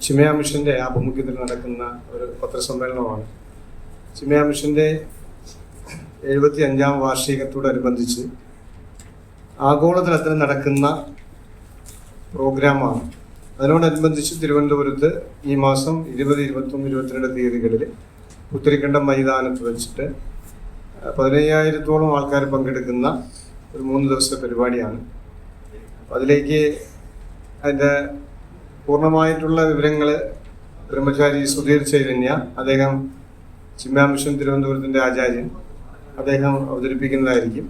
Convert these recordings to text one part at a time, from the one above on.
ചിന്മയ മിഷന്റെ ആഭിമുഖ്യത്തിൽ നടക്കുന്ന ഒരു പത്രസമ്മേളനമാണ്. ചിന്മയ മിഷന്റെ 75ാം വാർഷികത്തോടനുബന്ധിച്ച് ആഗോളതലത്തിൽ നടക്കുന്ന പ്രോഗ്രാമാണ്. അതിനോടനുബന്ധിച്ച് തിരുവനന്തപുരത്ത് ഈ മാസം 20, 21, 22 തീയതികളിൽ പുത്തരിക്കണ്ടം മൈതാനത്ത് വെച്ചിട്ട് 15,000-ഓളം ആൾക്കാർ പങ്കെടുക്കുന്ന ഒരു 3 ദിവസത്തെ പരിപാടിയാണ്. അതിലേക്ക് അതിൻ്റെ പൂർണ്ണമായിട്ടുള്ള വിവരങ്ങൾ ബ്രഹ്മചാരി സുധീർ ചൈതന്യ, അദ്ദേഹം ചിന്മയ മിഷൻ തിരുവനന്തപുരത്തിൻ്റെ ആചാര്യൻ, അദ്ദേഹം അവതരിപ്പിക്കുന്നതായിരിക്കും.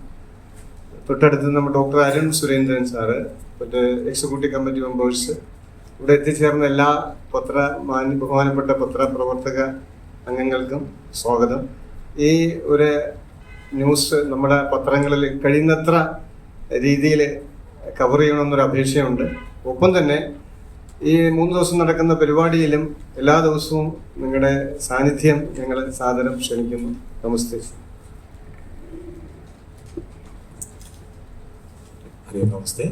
തൊട്ടടുത്ത് നമ്മൾ ഡോക്ടർ അരുൺ സുരേന്ദ്രൻ സാറ്, മറ്റ് എക്സിക്യൂട്ടീവ് കമ്മിറ്റി മെമ്പേഴ്സ്, ഇവിടെ എത്തിച്ചേർന്ന എല്ലാ ബഹുമാനപ്പെട്ട പത്രപ്രവർത്തക അംഗങ്ങൾക്കും സ്വാഗതം. ഈ ഒരു ന്യൂസ് നമ്മുടെ പത്രങ്ങളിൽ കഴിയുന്നത്ര രീതിയിൽ കവർ ചെയ്യണമെന്നൊരു അപേക്ഷയുണ്ട്. ഒപ്പം തന്നെ ഈ 3 ദിവസം നടക്കുന്ന പരിപാടിയിലും എല്ലാ ദിവസവും നിങ്ങളുടെ സാന്നിധ്യം ഞങ്ങൾ സാദരം ക്ഷണിക്കുന്നു. നമസ്തേ. നമസ്തേ.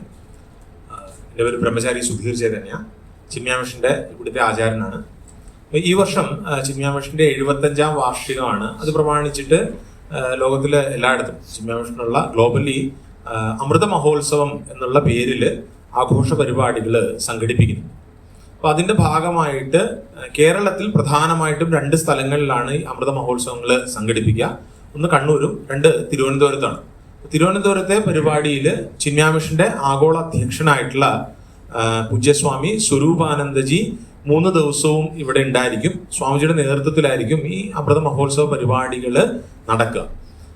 എൻ്റെ പേര് ബ്രഹ്മചാരി സുധീർ ചൈതന്യ, ചിന്മയ മിഷന്റെ ഇവിടുത്തെ ആചാര്യനാണ്. ഈ വർഷം ചിന്മയ മിഷന്റെ 75ാം വാർഷികമാണ്. അത് പ്രമാണിച്ചിട്ട് ലോകത്തിലെ എല്ലായിടത്തും ചിന്മയ മിഷനുള്ള ഗ്ലോബലി അമൃത മഹോത്സവം എന്നുള്ള പേരിൽ ആഘോഷ പരിപാടികൾ സംഘടിപ്പിക്കുന്നു. അപ്പോൾ അതിൻ്റെ ഭാഗമായിട്ട് കേരളത്തിൽ പ്രധാനമായിട്ടും 2 സ്ഥലങ്ങളിലാണ് ഈ അമൃത മഹോത്സവങ്ങൾ സംഘടിപ്പിക്കുക. ഒന്ന് കണ്ണൂരും, 2 തിരുവനന്തപുരത്താണ്. തിരുവനന്തപുരത്തെ പരിപാടിയിൽ ചിന്മയ മിഷന്റെ ആഗോള അധ്യക്ഷനായിട്ടുള്ള പൂജ്യസ്വാമി സ്വരൂപാനന്ദജി 3 ദിവസവും ഇവിടെ ഉണ്ടായിരിക്കും. സ്വാമിജിയുടെ നേതൃത്വത്തിലായിരിക്കും ഈ അമൃത മഹോത്സവ പരിപാടികൾ നടക്കുക.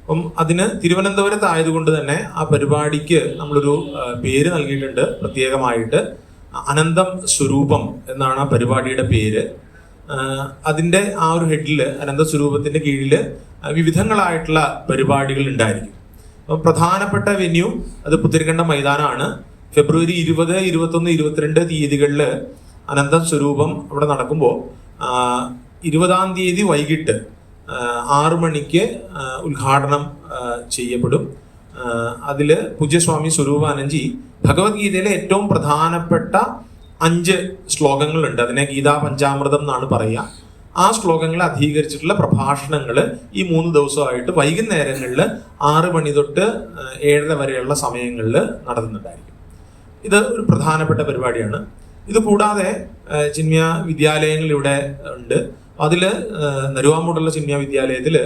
അപ്പം അതിന് തിരുവനന്തപുരത്ത് ആയതുകൊണ്ട് തന്നെ ആ പരിപാടിക്ക് നമ്മളൊരു പേര് നൽകിയിട്ടുണ്ട് പ്രത്യേകമായിട്ട്. അനന്തം സ്വരൂപം എന്നാണ് ആ പരിപാടിയുടെ പേര്. അതിൻ്റെ ആ ഒരു ഹെഡിൽ അനന്ത സ്വരൂപത്തിൻ്റെ കീഴിൽ വിവിധങ്ങളായിട്ടുള്ള പരിപാടികൾ ഉണ്ടായിരിക്കും. അപ്പം പ്രധാനപ്പെട്ട വെന്യൂ അത് പുത്തരിക്കണ്ടം മൈതാനമാണ്. ഫെബ്രുവരി 20, 21, 22 തീയതികളിൽ അനന്തം സ്വരൂപം അവിടെ നടക്കുമ്പോൾ 20-ാം തീയതി വൈകിട്ട് 6 മണിക്ക് ഉദ്ഘാടനം ചെയ്യപ്പെടും. അതിൽ പൂജ്യസ്വാമി സ്വരൂപാനന്ദജി ഭഗവത്ഗീതയിലെ ഏറ്റവും പ്രധാനപ്പെട്ട 5 ശ്ലോകങ്ങളുണ്ട്. അതിനെ ഗീതാ പഞ്ചാമൃതം എന്നാണ് പറയുക. ആ ശ്ലോകങ്ങളെ അധീകരിച്ചിട്ടുള്ള പ്രഭാഷണങ്ങൾ ഈ 3 ദിവസമായിട്ട് വൈകുന്നേരങ്ങളിൽ 6 മണി തൊട്ട് 7:30 വരെയുള്ള സമയങ്ങളിൽ നടത്തുന്നുണ്ടായിരിക്കും. ഇത് ഒരു പ്രധാനപ്പെട്ട പരിപാടിയാണ്. ഇത് കൂടാതെ ചിന്മയ വിദ്യാലയങ്ങൾ ഇവിടെ ഉണ്ട്. അതിൽ നരുവാമൂടുള്ള ചിന്മയ വിദ്യാലയത്തിൽ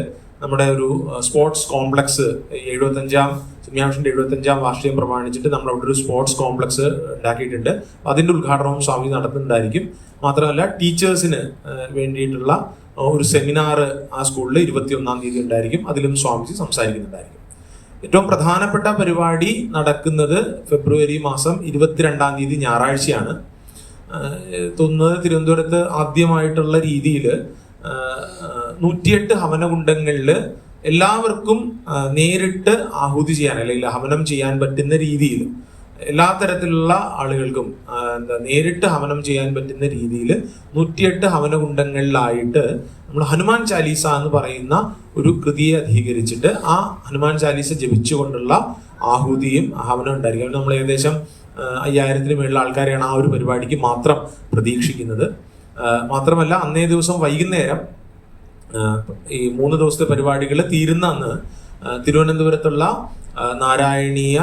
നമ്മുടെ ഒരു സ്പോർട്സ് കോംപ്ലക്സ് 75ാം ചിന്മയ മിഷന്റെ 75ാം വാർഷികം പ്രമാണിച്ചിട്ട് നമ്മൾ അവിടെ ഒരു സ്പോർട്സ് കോംപ്ലക്സ് ഉണ്ടാക്കിയിട്ടുണ്ട്. അതിൻ്റെ ഉദ്ഘാടനവും സ്വാമി നടത്തുന്നുണ്ടായിരിക്കും. മാത്രമല്ല ടീച്ചേഴ്സിന് വേണ്ടിയിട്ടുള്ള ഒരു സെമിനാർ ആ സ്കൂളിൽ 21-ാം തീയതി ഉണ്ടായിരിക്കും. അതിലും സ്വാമിജി സംസാരിക്കുന്നുണ്ടായിരിക്കും. ഏറ്റവും പ്രധാനപ്പെട്ട പരിപാടി നടക്കുന്നത് ഫെബ്രുവരി മാസം 22-ാം തീയതി ഞായറാഴ്ചയാണ്. തോന്നുന്നത് തിരുവനന്തപുരത്ത് ആദ്യമായിട്ടുള്ള രീതിയിൽ 108 ഹവനകുണ്ടങ്ങളിൽ എല്ലാവർക്കും നേരിട്ട് ആഹുതി ചെയ്യാൻ അല്ലെങ്കിൽ ഹവനം ചെയ്യാൻ പറ്റുന്ന രീതിയിൽ എല്ലാ തരത്തിലുള്ള ആളുകൾക്കും നേരിട്ട് ഹവനം ചെയ്യാൻ പറ്റുന്ന രീതിയിൽ 108 ഹവനകുണ്ടങ്ങളിലായിട്ട് നമ്മൾ ഹനുമാൻ ചാലീസ എന്ന് പറയുന്ന ഒരു കൃതിയെ അധീകരിച്ചിട്ട് ആ ഹനുമാൻ ചാലീസ ജപിച്ചുകൊണ്ടുള്ള ആഹുതിയും ഹവനം ഉണ്ടായിരിക്കും. നമ്മൾ ഏകദേശം 5000-ന് മേളിൽ ആൾക്കാരെയാണ് ആ ഒരു പരിപാടിക്ക് മാത്രം പ്രതീക്ഷിക്കുന്നത്. മാത്രമല്ല അന്നേ ദിവസം വൈകുന്നേരം ഈ 3 ദിവസത്തെ പരിപാടികൾ തീരുന്ന അന്ന് തിരുവനന്തപുരത്തുള്ള നാരായണീയ,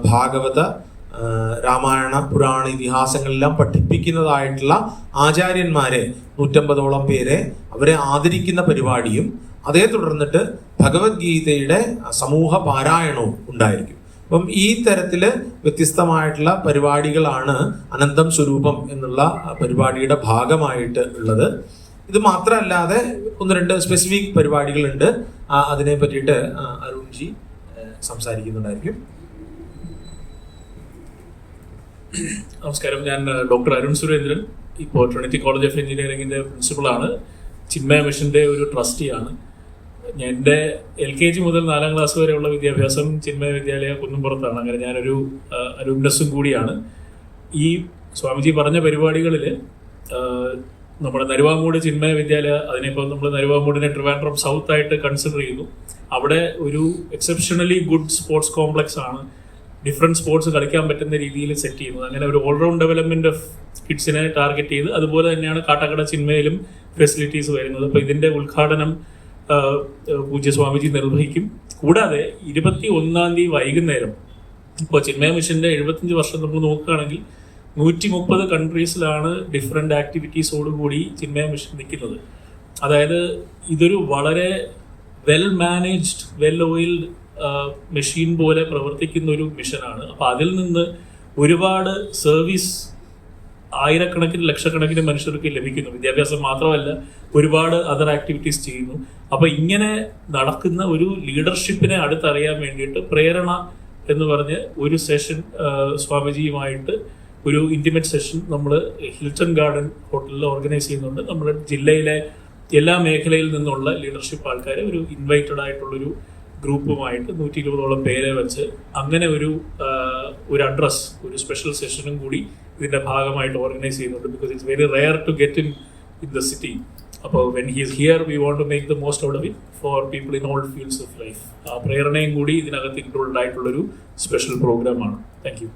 ഭാഗവത, രാമായണ, പുരാണ ഇതിഹാസങ്ങളെല്ലാം പഠിപ്പിക്കുന്നതായിട്ടുള്ള ആചാര്യന്മാരെ 150ഓളം പേരെ അവരെ ആദരിക്കുന്ന പരിപാടിയും അതേ തുടർന്നിട്ട് ഭഗവത്ഗീതയുടെ സമൂഹ പാരായണവും ഉണ്ടായിരിക്കും. അപ്പം ഈ തരത്തില് വ്യത്യസ്തമായിട്ടുള്ള പരിപാടികളാണ് അനന്തം സ്വരൂപം എന്നുള്ള പരിപാടിയുടെ ഭാഗമായിട്ട് ഉള്ളത്. ഇത് മാത്രമല്ലാതെ 1-2 സ്പെസിഫിക് പരിപാടികളുണ്ട്. അതിനെ പറ്റിയിട്ട് അരുൺജി സംസാരിക്കുന്നുണ്ടായിരിക്കും. നമസ്കാരം, ഞാൻ ഡോക്ടർ അരുൺ സുരേന്ദ്രൻ. ഇപ്പോൾ ട്രിനിറ്റി കോളേജ് ഓഫ് എഞ്ചിനീയറിംഗിൻ്റെ പ്രിൻസിപ്പളാണ്. ചിന്മയ മിഷന്റെ ഒരു ട്രസ്റ്റിയാണ്. എൻ്റെ LKG മുതൽ 4ാം ക്ലാസ് വരെയുള്ള വിദ്യാഭ്യാസം ചിന്മയ വിദ്യാലയ കുന്നുംപുറത്താണ്. അങ്ങനെ ഞാനൊരു അലുമിനസും കൂടിയാണ്. ഈ സ്വാമിജി പറഞ്ഞ പരിപാടികളിൽ നമ്മുടെ നരുവാമൂട് ചിന്മയ വിദ്യാലയ, അതിനിപ്പോൾ നമ്മൾ നരുവാമൂടിനെ ട്രിവാൻഡ്രം സൗത്ത് ആയിട്ട് കൺസിഡർ ചെയ്യുന്നു. അവിടെ ഒരു എക്സെപ്ഷണലി ഗുഡ് സ്പോർട്സ് കോംപ്ലക്സ് ആണ്. ഡിഫറെൻറ്റ് സ്പോർട്സ് കളിക്കാൻ പറ്റുന്ന രീതിയിൽ സെറ്റ് ചെയ്യുന്നത്. അങ്ങനെ ഒരു ഓൾറൗണ്ട് ഡെവലപ്മെന്റ് ഓഫ് കിഡ്സിനെ ടാർഗറ്റ് ചെയ്ത് അതുപോലെ തന്നെയാണ് കാട്ടാക്കട ചിന്മയിലും ഫെസിലിറ്റീസ് വരുന്നത്. അപ്പോൾ ഇതിന്റെ ഉദ്ഘാടനം പൂജ്യ സ്വാമിജി നിർവഹിക്കും. കൂടാതെ 21-ാം തീയതി വൈകുന്നേരം ഇപ്പോൾ ചിന്മയ മിഷന്റെ 75 വർഷം നമ്മൾ നോക്കുകയാണെങ്കിൽ 130 കൺട്രീസിലാണ് ഡിഫറെൻ്റ് ആക്ടിവിറ്റീസോടുകൂടി ചിന്മയ മിഷൻ നിൽക്കുന്നത്. അതായത് ഇതൊരു വളരെ well managed, well oiled machine പോലെ പ്രവർത്തിക്കുന്ന ഒരു മിഷനാണ്. അപ്പോൾ അതിൽ നിന്ന് ഒരുപാട് സർവീസ് ആയിരക്കണക്കിന് ലക്ഷക്കണക്കിന് മനുഷ്യർക്ക് ലഭിക്കുന്നു. വിദ്യാഭ്യാസം മാത്രമല്ല, ഒരുപാട് അതർ ആക്ടിവിറ്റീസ് ചെയ്യുന്നു. അപ്പോൾ ഇങ്ങനെ നടക്കുന്ന ഒരു ലീഡർഷിപ്പിനെ അടുത്തറിയാൻ വേണ്ടിയിട്ട് പ്രേരണ എന്ന് പറഞ്ഞ് ഒരു സെഷൻ സ്വാമിജിയുമായിട്ട് ഒരു ഇൻറ്റിമേറ്റ് സെഷൻ നമ്മൾ ഹിൽട്ടൺ ഗാർഡൻ ഹോട്ടലിൽ ഓർഗനൈസ് ചെയ്യുന്നുണ്ട്. നമ്മുടെ ജില്ലയിലെ എല്ലാ മേഖലയിൽ നിന്നുള്ള ലീഡർഷിപ്പ് ആൾക്കാരെ ഒരു ഇൻവൈറ്റഡ് ആയിട്ടുള്ളൊരു ഗ്രൂപ്പുമായിട്ട് 120ഓളം പേരെ വെച്ച് അങ്ങനെ ഒരു അഡ്രസ്, ഒരു സ്പെഷ്യൽ സെഷനും കൂടി ഇതിന്റെ ഭാഗമായിട്ട് ഓർഗനൈസ് ചെയ്യുന്നുണ്ട്. Because it's very rare to get in the city. അപ്പോൾ when he is here we want to make the most out of it for people in all fields of life. ആ പ്രേരണയും കൂടി ഇതിനകത്ത് included ആയിട്ടുള്ളൊരു special പ്രോഗ്രാമാണ്. Thank U.